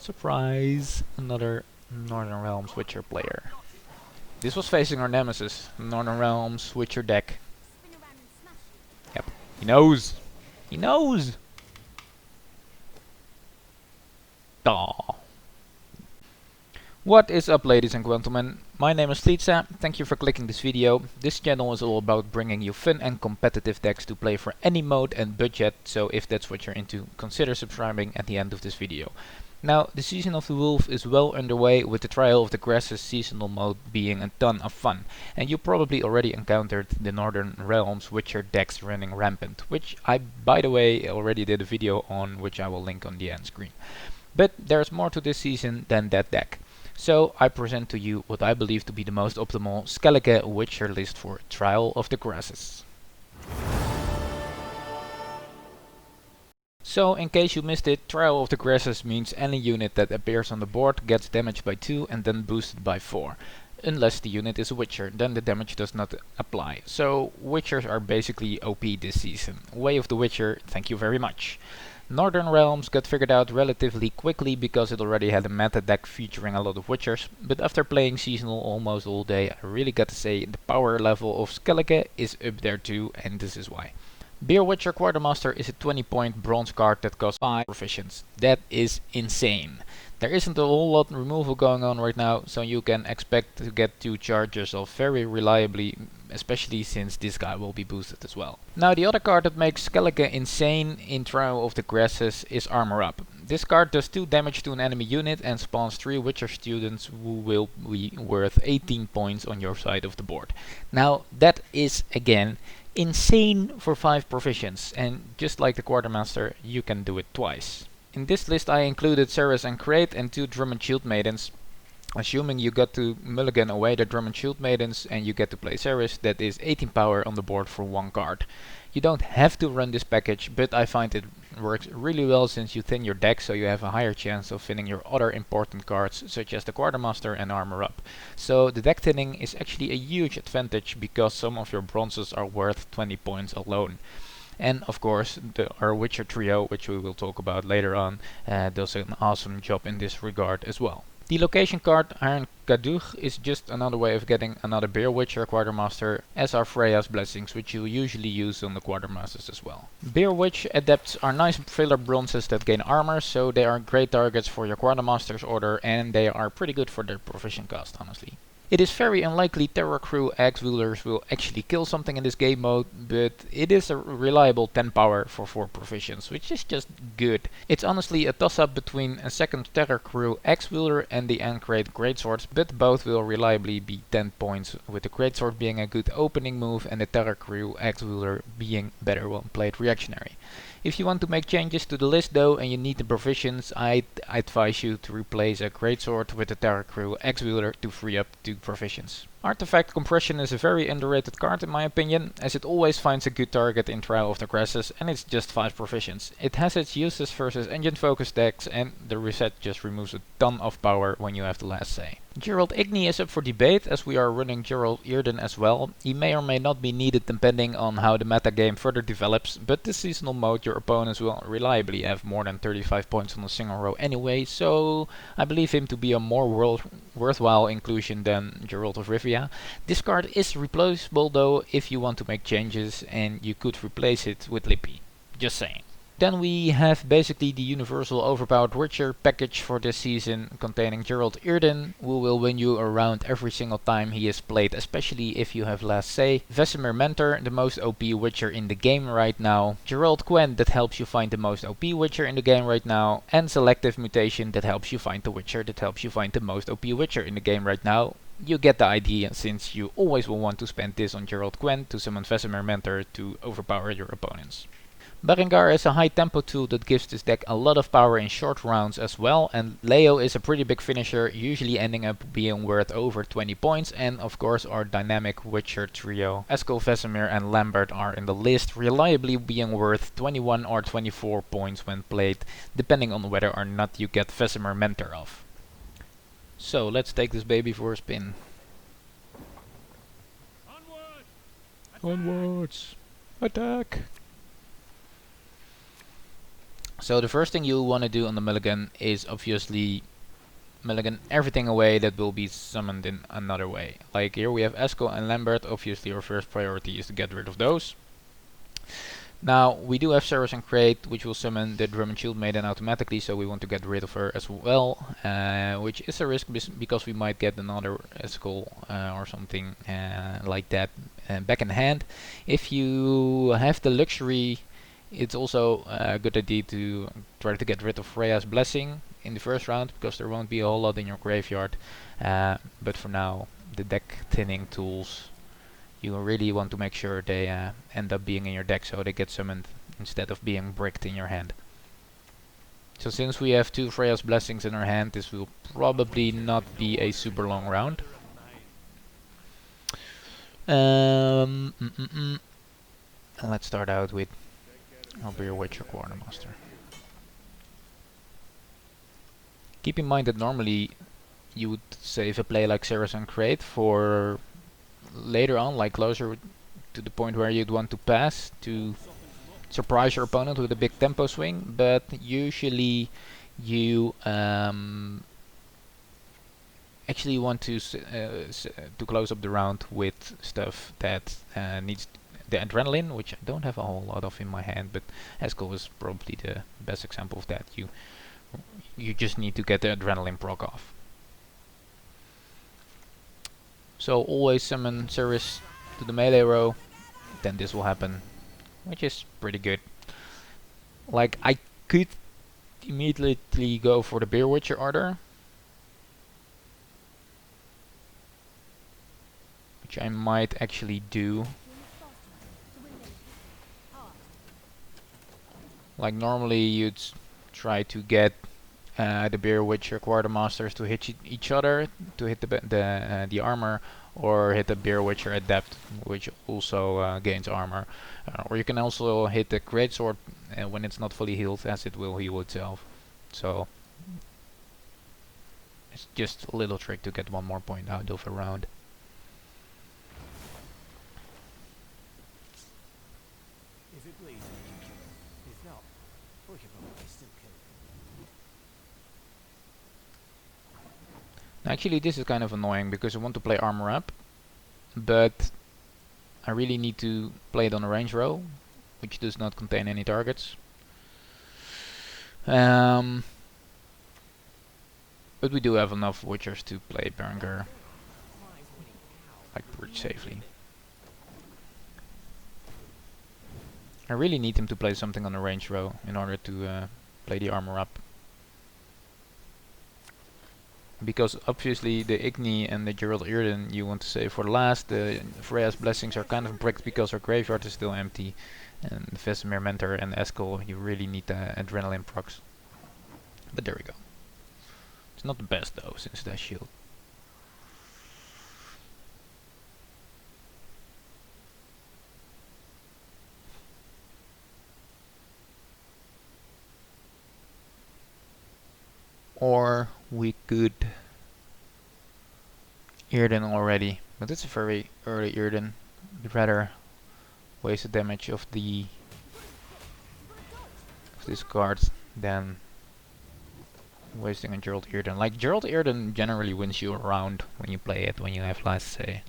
Surprise! Another Northern Realms Witcher player. This was facing our nemesis, Northern Realms Witcher deck. Yep, he knows! He knows! Aww. What is up, ladies and gentlemen? My name is Litsa. Thank you for clicking this video. This channel is all about bringing you fun and competitive decks to play for any mode and budget, so if that's what you're into, consider subscribing at the end of this video. Now, the Season of the Wolf is well underway, with the Trial of the Grasses seasonal mode being a ton of fun, and you probably already encountered the Northern Realms Witcher decks running rampant, which I, by the way, already did a video on, which I will link on the end screen. But there's more to this season than that deck. So I present to you what I believe to be the most optimal Skellige Witcher list for Trial of the Grasses. So, in case you missed it, Trial of the Grasses means any unit that appears on the board gets damaged by 2 and then boosted by 4. Unless the unit is a Witcher, then the damage does not apply. So, Witchers are basically OP this season. Way of the Witcher, thank you very much. Northern Realms got figured out relatively quickly because it already had a meta deck featuring a lot of Witchers, but after playing Seasonal almost all day, I really got to say the power level of Skellige is up there too, and this is why. Beer Witcher Quartermaster is a 20-point bronze card that costs 5 proficiency. That is insane. There isn't a whole lot removal going on right now, so you can expect to get 2 charges off very reliably, especially since this guy will be boosted as well. Now, the other card that makes Skellige insane in Trial of the Grasses is Armor Up. This card does 2 damage to an enemy unit and spawns 3 Witcher students who will be worth 18 points on your side of the board. Now, that is again insane for 5 proficiency, and just like the Quartermaster, you can do it twice. In this list I included Ceres and Crate and 2 Drum and Shield Maidens. Assuming you got to mulligan away the Drum and Shield Maidens and you get to play Ceres, that is 18 power on the board for 1 card. You don't have to run this package, but I find it works really well since you thin your deck, so you have a higher chance of thinning your other important cards such as the Quartermaster and Armor Up. So the deck thinning is actually a huge advantage because some of your bronzes are worth 20 points alone. And of course, our Witcher trio, which we will talk about later on, does an awesome job in this regard as well. The location card, Iron Caduch, is just another way of getting another Beer Witcher Quartermaster, as are Freya's Blessings, which you usually use on the Quartermasters as well. Beer Witch Adepts are nice filler bronzes that gain armor, so they are great targets for your Quartermaster's order, and they are pretty good for their proficient cost, honestly. It is very unlikely Terror Crew Axe Wielders will actually kill something in this game mode, but it is a reliable 10 power for 4 proficiency, which is just good. It's honestly a toss-up between a second Terror Crew Axe Wielder and the Ancrate Greatswords, but both will reliably be 10 points, with the Greatsword being a good opening move and the Terror Crew Axe Wielder being better when played reactionary. If you want to make changes to the list though and you need the proficiency, I'd advise you to replace a Greatsword with a Terror Crew Axe Wielder to free up 2 proficiency. Artifact Compression is a very underrated card in my opinion, as it always finds a good target in Trial of the Grasses and it's just 5 proficiency. It has its uses versus engine focused decks and the reset just removes a ton of power when you have the last say. Geralt Igni is up for debate as we are running Geralt Yrden as well. He may or may not be needed depending on how the metagame further develops, but this seasonal mode your opponents will reliably have more than 35 points on a single row anyway, so I believe him to be a more worthwhile inclusion than Geralt of Rivia. This card is replaceable though if you want to make changes, and you could replace it with Lippy. Just saying. Then we have basically the universal overpowered Witcher package for this season, containing Geralt Yrden, who will win you around every single time he is played, especially if you have last say. Vesemir Mentor, the most OP Witcher in the game right now. Geralt Quen, that helps you find the most OP Witcher in the game right now. And Selective Mutation, that helps you find the Witcher that helps you find the most OP Witcher in the game right now. You get the idea, since you always will want to spend this on Geralt Quen to summon Vesemir Mentor to overpower your opponents. Berengar is a high tempo tool that gives this deck a lot of power in short rounds as well, and Leo is a pretty big finisher, usually ending up being worth over 20 points, and of course our dynamic Witcher trio, Eskel, Vesemir and Lambert are in the list, reliably being worth 21 or 24 points when played, depending on whether or not you get Vesemir Mentor off. So let's take this baby for a spin. Onwards! Attack! So the first thing you want to do on the mulligan is obviously mulligan everything away that will be summoned in another way. Like here we have Eskel and Lambert. Obviously our first priority is to get rid of those. Now we do have Ceres and Crate, which will summon the Drum and Shield Maiden automatically, so we want to get rid of her as well, which is a risk because we might get another Eskel or something like that back in hand. If you have the luxury, it's also a good idea to try to get rid of Freya's Blessing in the first round, because there won't be a whole lot in your graveyard. But for now, the deck thinning tools, you really want to make sure they end up being in your deck, so they get summoned instead of being bricked in your hand. So since we have 2 Freya's Blessings in our hand, this will probably not be a super long round. And let's start out with Amphibious Witcher Quartermaster. Keep in mind that normally you would save a play like Ceres and Crate for later on, like closer to the point where you'd want to pass to surprise your opponent with a big tempo swing, but usually you actually want to close up the round with stuff that needs the adrenaline, which I don't have a whole lot of in my hand, but Eskel is probably the best example of that. You just need to get the adrenaline proc off. So always summon Ceres to the melee row, then this will happen, which is pretty good. Like, I could immediately go for the Beer Witcher order, which I might actually do. Like normally you'd try to get the Beer Witcher Quartermasters to hit each other, to hit the armor, or hit the Beer Witcher at depth, which also gains armor. Or you can also hit the Greatsword when it's not fully healed, as it will heal itself. So it's just a little trick to get 1 more point out of a round. If it bleeds, if not, we can probably still kill it. Actually, this is kind of annoying because I want to play armor up, but I really need to play it on a range row, which does not contain any targets. But we do have enough Witchers to play Berengar like pretty safely. I really need him to play something on a range row in order to play the armor up. Because obviously the Igni and the Geralt Yrden you want to save for last. The Freya's Blessings are kind of bricked because our graveyard is still empty. And the Vesemir Mentor and Eskel, you really need the adrenaline procs. But there we go. It's not the best though, since it has shield. Or we could Yrden already, but it's a very early Yrden. I'd rather waste the damage of this card than wasting a Geralt Yrden. Like, Geralt Yrden generally wins you a round when you play it, when you have last say.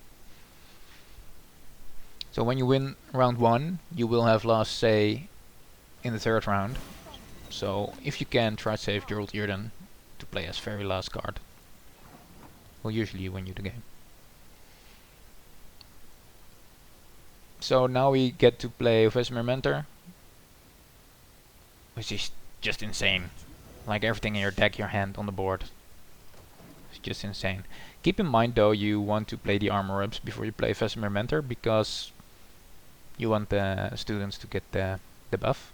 So when you win round 1, you will have last say in the 3rd round. So if you can, try to save Geralt Yrden to play as very last card. Will usually win you the game. So now we get to play Vesemir Mentor, which is just insane. Like everything in your deck, your hand on the board. It's just insane. Keep in mind though, you want to play the armor ups before you play Vesemir Mentor, because you want the students to get the buff.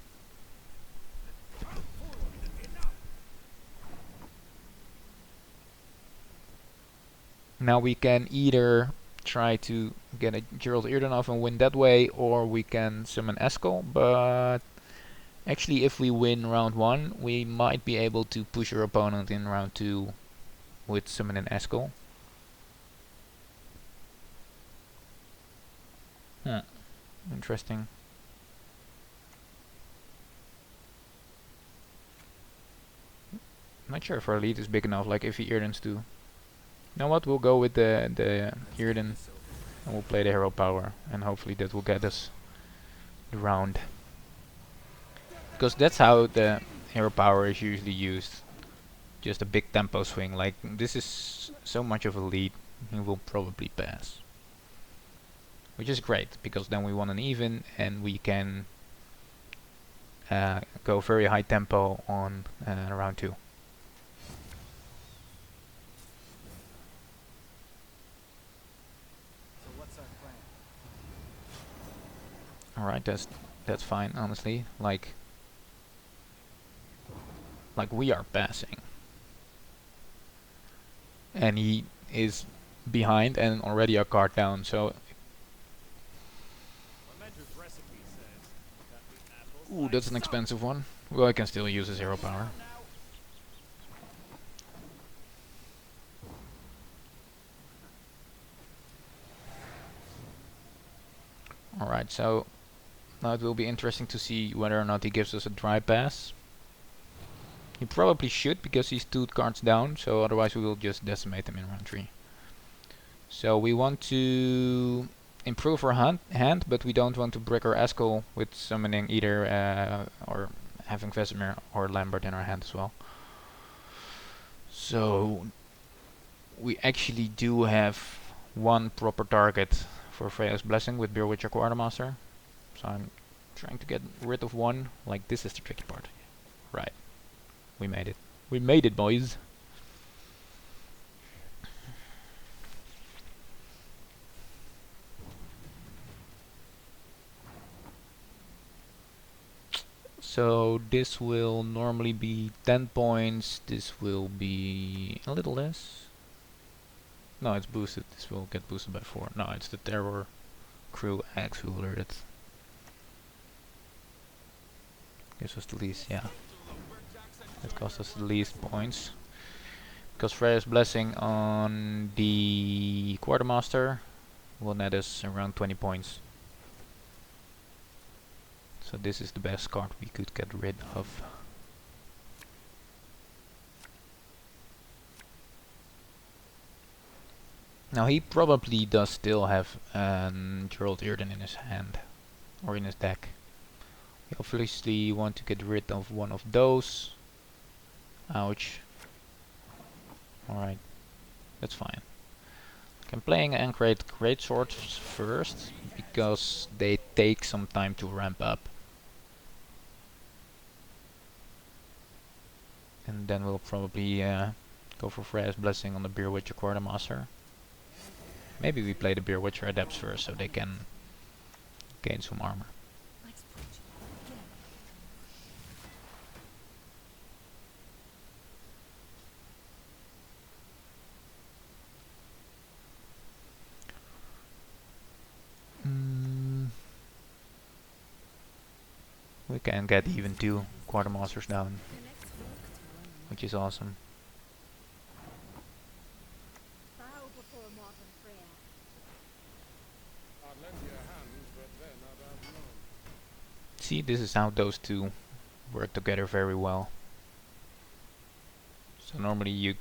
Now we can either try to get a Geralt Yrden off and win that way, or we can summon Eskel, but actually if we win round 1, we might be able to push our opponent in round 2 with summoning Eskel. Interesting. Not sure if our lead is big enough, like if the Erdens do. You know what? We'll go with the Yrden and we'll play the hero power, and hopefully that will get us the round. Because that's how the hero power is usually used. Just a big tempo swing. Like this is so much of a lead, he will probably pass. Which is great, because then we want an even and we can go very high tempo on round 2. So what's our plan? Alright, that's fine, honestly. Like we are passing. And he is behind and already a card down, so ooh, that's an expensive one. Well, I can still use his hero power. Alright, so now it will be interesting to see whether or not he gives us a dry pass. He probably should, because he's 2 cards down, so otherwise we will just decimate him in round 3. So we want to improve our hand, but we don't want to brick our Eskel with summoning either or having Vesemir or Lambert in our hand as well. So we actually do have one proper target for Freya's Blessing with Beer Witcher Quartermaster. So I'm trying to get rid of one. Like, this is the tricky part. Right. We made it. We made it, boys. So this will normally be 10 points. This will be a little less. No, it's boosted. This will get boosted by 4. No, it's the Terror Crew Axe who will it. Gives us the least, yeah. It cost us the least points. Because Freya's Blessing on the Quartermaster will net us around 20 points. So this is the best card we could get rid of. Now he probably does still have Geralt Yrden in his hand, or in his deck. We obviously want to get rid of one of those. Ouch. Alright, that's fine. I'm playing Ancrate Greatswords first, because they take some time to ramp up. And then we'll probably go for Freya's Blessing on the Beer Witcher Quartermaster. Maybe we play the Beer Witcher Adepts first, so they can gain some armor. We can get even 2 Quartermasters down, which is awesome. See, this is how those two work together very well. So normally you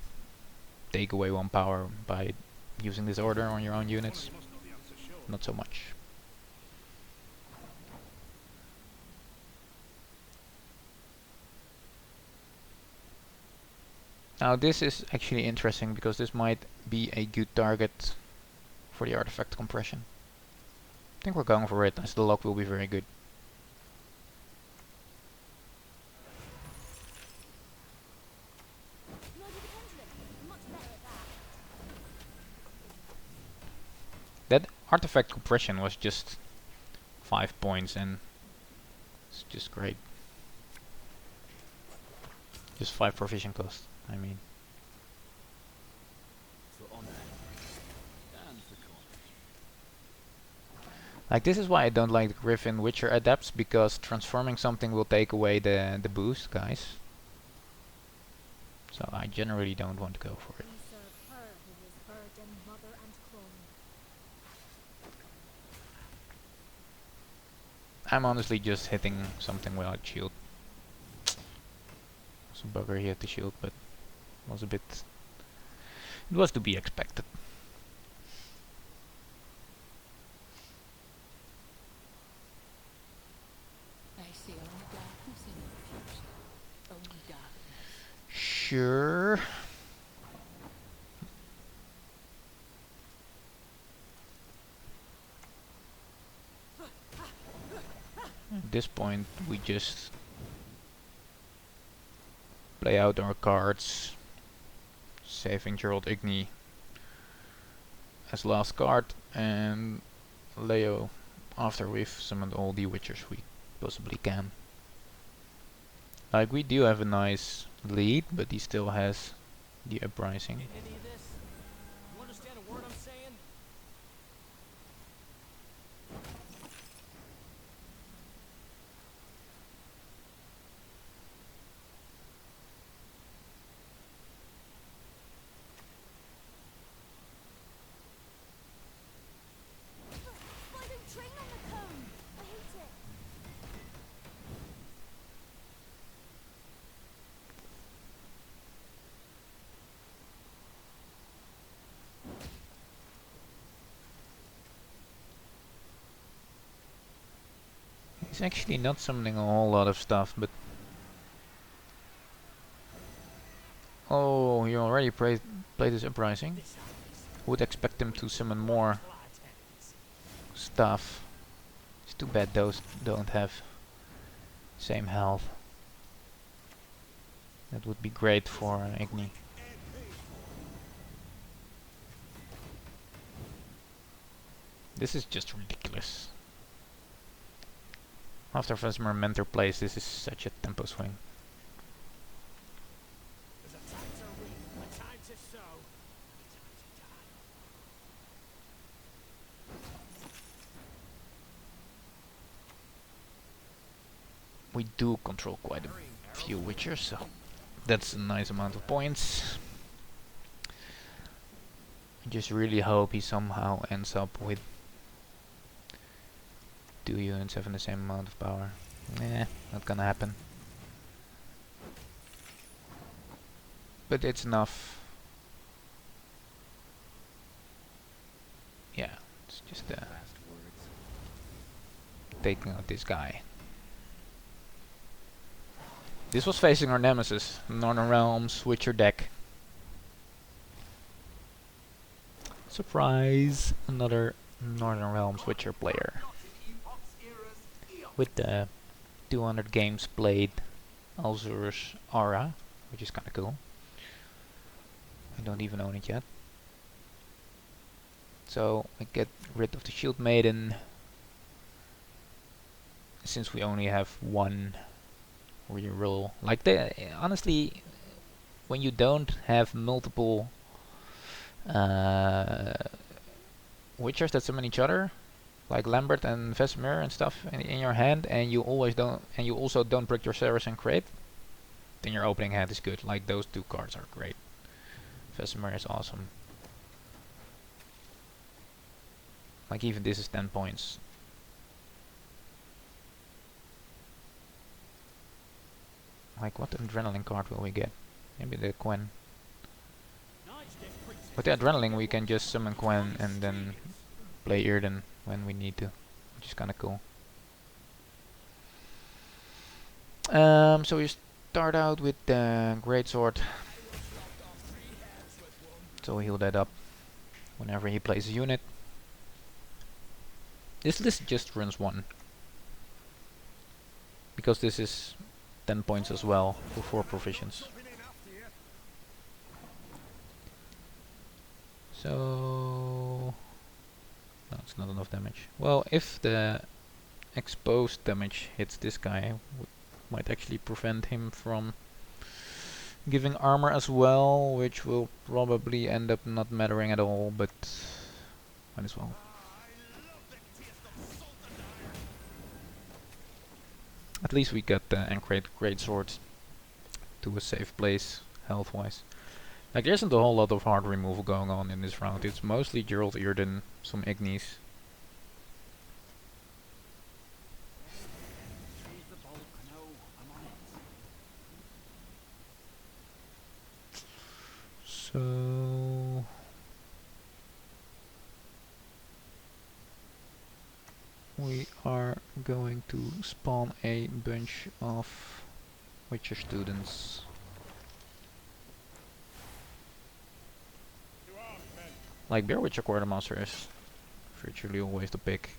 take away 1 power by using this order on your own units. Not so much. Now this is actually interesting, because this might be a good target for the artifact compression. I think we're going for it, as the lock will be very good. That artifact compression was just 5 points, and it's just great. Just 5 provision cost, I mean. Like, this is why I don't like the Griffin Witcher Adepts, because transforming something will take away the boost, guys. So I generally don't want to go for it. I'm honestly just hitting something without shield. It's a bugger he had the shield, but was a bit... It was to be expected. I see only darkness in your future. Only darkness. Sure. At this point we just play out our cards, saving Geralt Igni as last card, and Leo after we've summoned all the Witchers we possibly can. Like, we do have a nice lead, but he still has the Uprising. Getting any of this? You understand a word I'm saying? Sliding train on the cone. I hate it. He's actually not summoning a whole lot of stuff, but... Oh, he already played his Uprising. Would expect him to summon more stuff. It's too bad those don't have same health. That would be great for Igni. This is just ridiculous. After Vesemir Mentor plays, this is such a tempo swing. There's a time to reap, a time to sow, a time to die. We do control quite a few Witchers, so that's a nice amount of points. I just really hope he somehow ends up with 2 units having the same amount of power. Nah, not gonna happen. But it's enough. Yeah, it's just taking out this guy. This was facing our nemesis, Northern Realms Witcher deck. Surprise! Another Northern Realms Witcher player. With the 200 games played Alzur's aura, which is kinda cool. I don't even own it yet. So I get rid of the Shield Maiden, since we only have one reroll. Like, honestly, when you don't have multiple Witchers that summon each other, like Lambert and Vesemir and stuff in your hand, and you also don't break your Saracen crate, then your opening hand is good. Like, those two cards are great. Vesemir is awesome. Like, even this is 10 points. Like, what adrenaline card will we get? Maybe the Quen. With the adrenaline we can just summon Quen and then play Yrden when we need to, which is kinda cool. So we start out with the Greatsword. So heal that up whenever he plays a unit. This list just runs 1. Because this is 10 points as well for 4 provisions. So... no, it's not enough damage. Well, if the exposed damage hits this guy, might actually prevent him from giving armor as well, which will probably end up not mattering at all, but might as well. At least we got the Ancrate Greatsword to a safe place, health-wise. Like, there isn't a whole lot of hard removal going on in this round. It's mostly Geralt, Yrden, some Ignis. So we are going to spawn a bunch of Witcher students. Like Bear Witcher Quartermaster is virtually always the pick.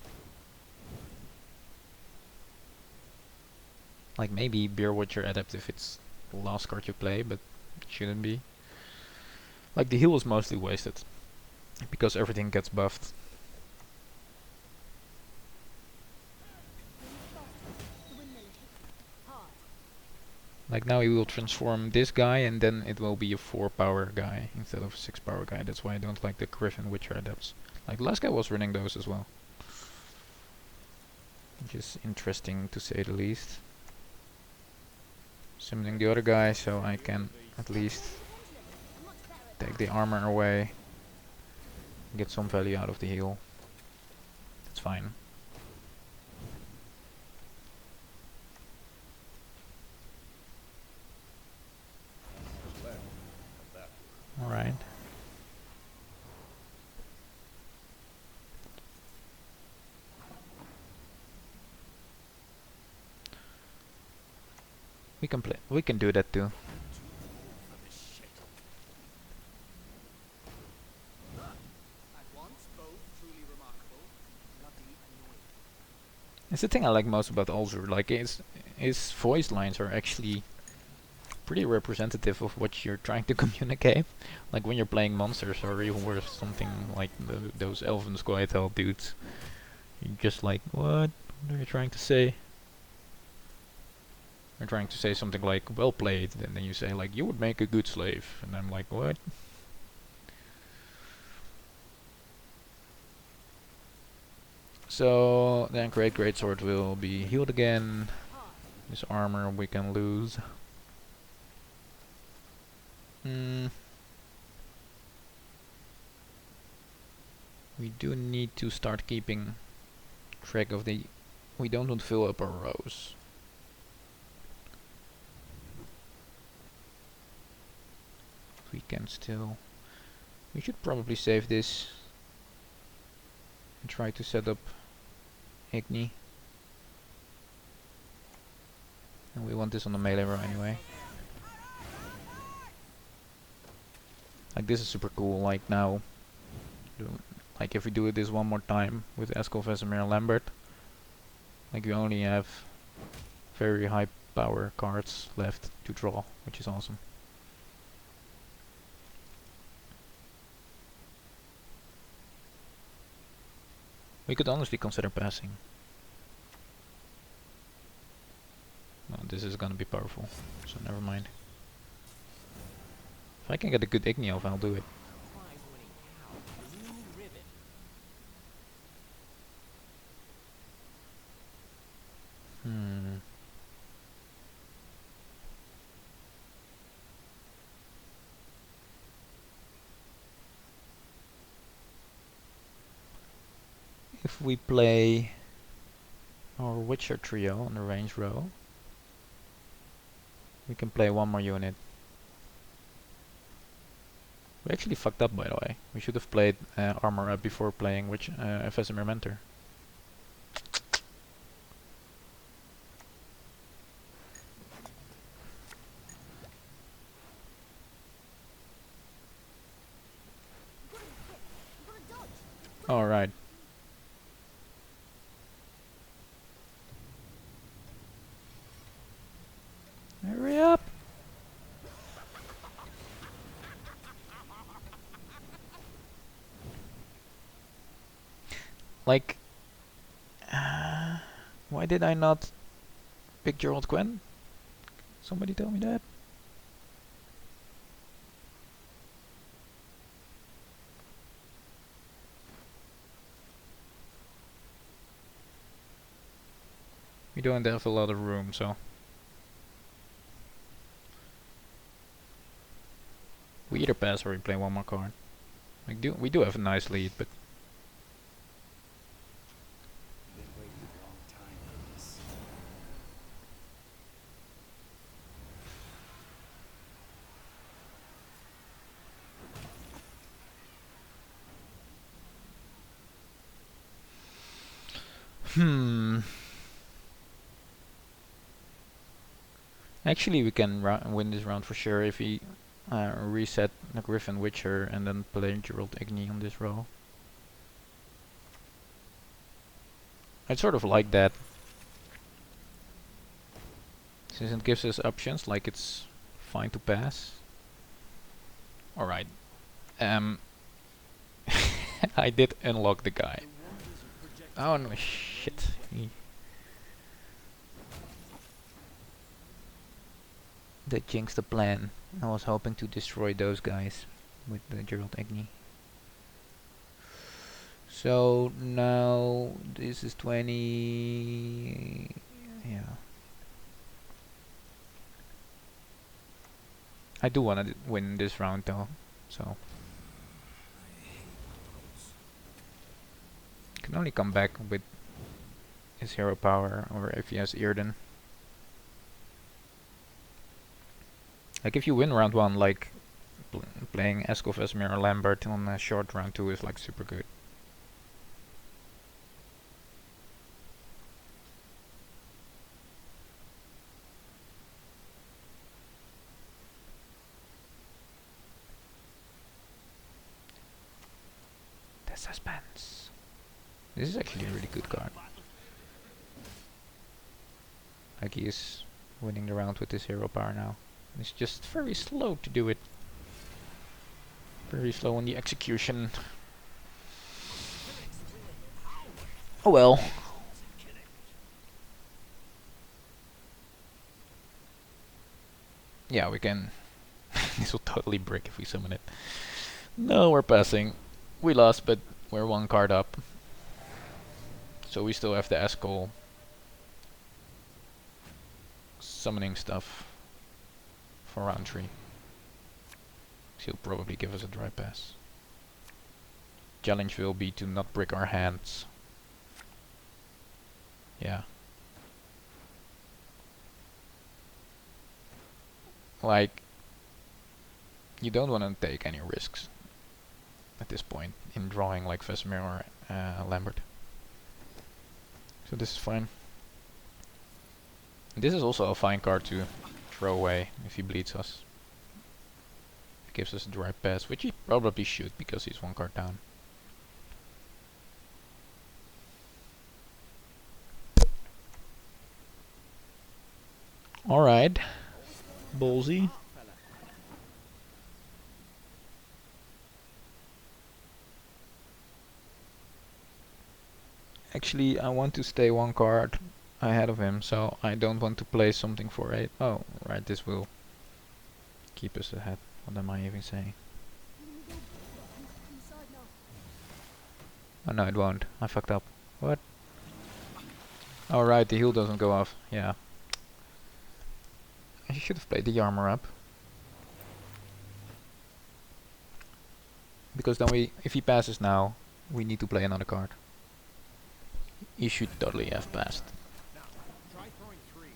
Like maybe Bear Witcher Adept if it's the last card you play, but it shouldn't be. Like the heal is mostly wasted because everything gets buffed. Like now he will transform this guy and then it will be a 4 power guy instead of a 6 power guy. That's why I don't like the Griffin Witcher Adepts. Like the last guy was running those as well. Which is interesting to say the least. Summoning the other guy so I can at least take the armor away. Get some value out of the heal. That's fine. Alright. We can do that too. It's the thing I like most about Ulzur, like his voice lines are actually pretty representative of what you're trying to communicate. Like when you're playing monsters or even worse, something like those Elven Squirtle dudes. You're just like, what are you trying to say? They're trying to say something like, well played, and then you say like, you would make a good slave. And I'm like, what? So then Great Sword will be healed again. This armor we can lose. We do need to start keeping track of the... We don't want to fill up our rows. We can still... We should probably save this and try to set up Igni. And we want this on the melee row anyway. Like this is super cool, like now. Like if we do this one more time with Eskel, Vesemir and Lambert. Like we only have very high power cards left to draw, which is awesome. We could honestly consider passing. No, this is gonna be powerful, so never mind. If I can get a good Igni off, I'll do it. If we play our Witcher trio on the range row, we can play one more unit. We actually fucked up, by the way. We should have played armor up before playing Vesemir Mentor. Alright. Hurry up! Like, why did I not pick Geralt Quen? Somebody tell me that. We don't have a lot of room, so we either pass or we play one more card. Like we do have a nice lead, but Hmm. Actually, we can win this round for sure if we reset the Griffin Witcher and then play Geralt Igni on this row. I'd sort of like that, since it gives us options, like it's fine to pass. Alright. I did unlock the guy. Oh no, shit. That jinxed the plan. I was hoping to destroy those guys with the Geralt Igni. So now this is 20. Yeah. I do want to win this round though, so can only come back with his hero power, or if he has Yrden. Like if you win round 1, like playing Eskel, Vesemir or Lambert on a short round 2 is like super good. The suspense. This is actually a really good card. Like he is winning the round with his hero power now. It's just very slow to do it. Very slow on the execution. Oh well. Yeah, we can. This will totally break if we summon it. No, we're passing. We lost, but we're 1 card up. So we still have the Eskel summoning stuff for round 3. He'll probably give us a dry pass. Challenge will be to not break our hands. Yeah. Like, you don't want to take any risks at this point in drawing like Vesemir or Lambert. So this is fine. This is also a fine card to throw away if he bleeds us. It gives us a dry pass, which he probably should because he's 1 card down. Alright. Ballsy. Actually, I want to stay 1 card ahead of him, so I don't want to play something for 8. Oh, right, this will keep us ahead. What am I even saying? Oh no, it won't. I fucked up. What? Oh right, the heal doesn't go off. Yeah. I should have played the armor up. Because then if he passes now, we need to play another card. He should totally have passed. Now, try throwing 3.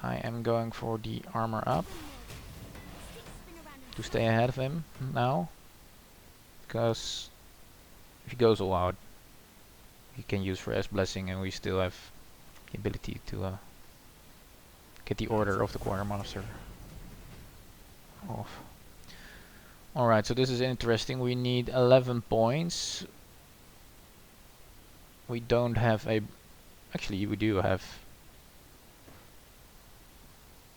I am going for the armor up to stay ahead of him now. Because if he goes all out, he can use for S blessing, and we still have the ability to get the order of the quartermaster off. Alright, so this is interesting. We need 11 points. We don't have a... Actually, we do have...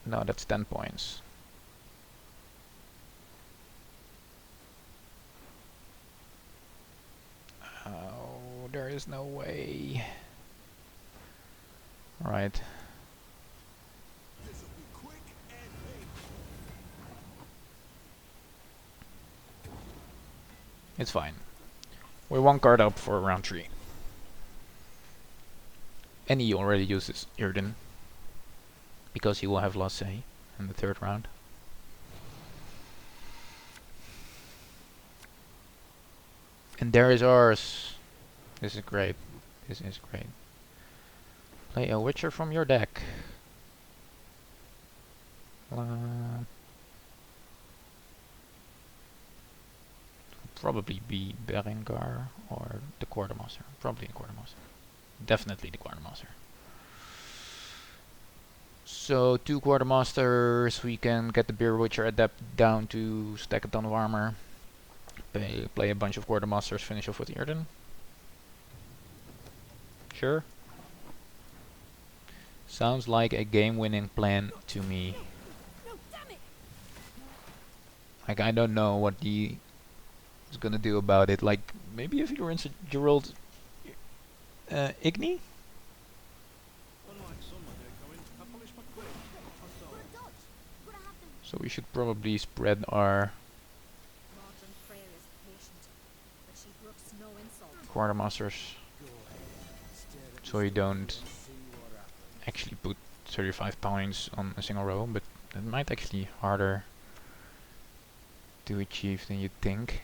No, that's 10 points. Oh, there is no way. Alright. It's fine. We're 1 card up for round 3. And he already uses Yrden, because he will have lost say in the 3rd round. And there is ours. This is great. This is great. Play a Witcher from your deck. probably be Berengar or the Quartermaster. Probably the Quartermaster. Definitely the Quartermaster. So 2 Quartermasters, we can get the Beer Witcher Adept down to stack a ton of armor. Play a bunch of Quartermasters, finish off with Yrden. Sure. Sounds like a game-winning plan to me. Like, I don't know what he is gonna do about it. Like, maybe if he runs a Geralt Igni? So we should probably spread our Quartermasters so you don't actually put 35 points on a single row, but that might actually be harder to achieve than you think.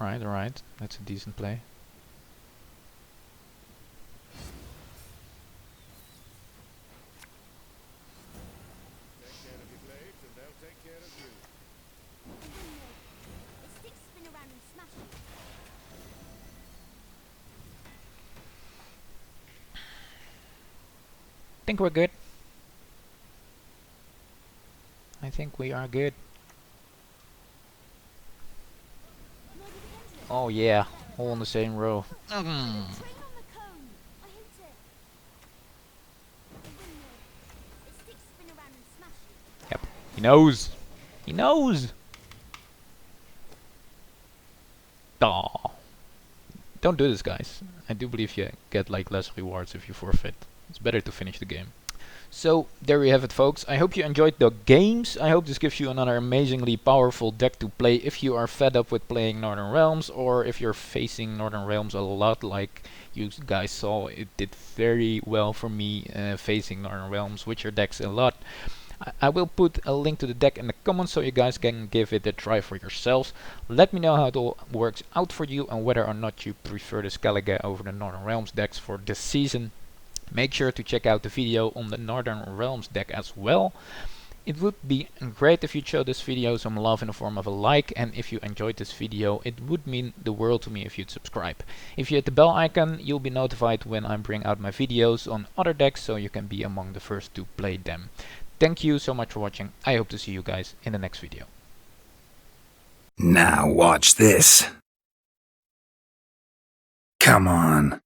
Alright, that's a decent play. I think we're good. I think we are good. Oh yeah, all on the same row. Yep, he knows. He knows. Aw. Don't do this, guys. I do believe you get like less rewards if you forfeit. It's better to finish the game. So there we have it, folks. I hope you enjoyed the games. I hope this gives you another amazingly powerful deck to play if you are fed up with playing Northern Realms, or if you're facing Northern Realms a lot like you guys saw. It did very well for me facing Northern Realms Witcher decks a lot. I will put a link to the deck in the comments so you guys can give it a try for yourselves. Let me know how it all works out for you and whether or not you prefer the Skellige over the Northern Realms decks for this season. Make sure to check out the video on the Northern Realms deck as well. It would be great if you showed this video some love in the form of a like, and if you enjoyed this video, it would mean the world to me if you'd subscribe. If you hit the bell icon, you'll be notified when I bring out my videos on other decks, so you can be among the first to play them. Thank you so much for watching. I hope to see you guys in the next video. Now watch this. Come on.